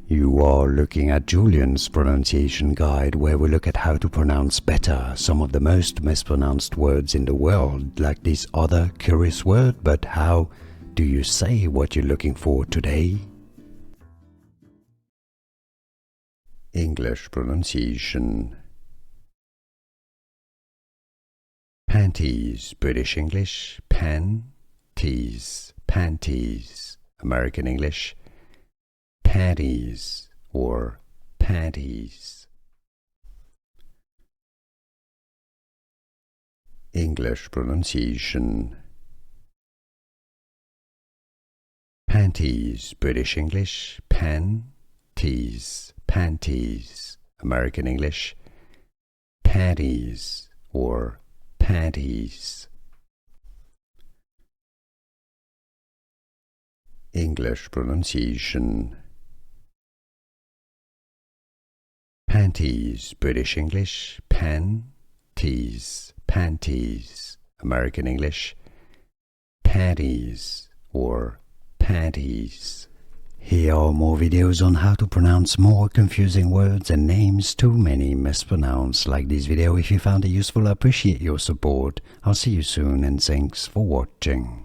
You are looking at Julian's pronunciation guide, where we look at how to pronounce better some of the most mispronounced words in the world, like this other curious word. But how do you say what you're looking for today? English pronunciation. Panties, British English, panties, panties, American English, panties or panties. English pronunciation. Panties, British English, panties, panties, American English, panties or panties. English pronunciation. Panties, British English, panties, panties, American English, panties or panties. Here are more videos on how to pronounce more confusing words and names too many mispronounced. Like this video if you found it useful. I appreciate your support. I'll see you soon and thanks for watching.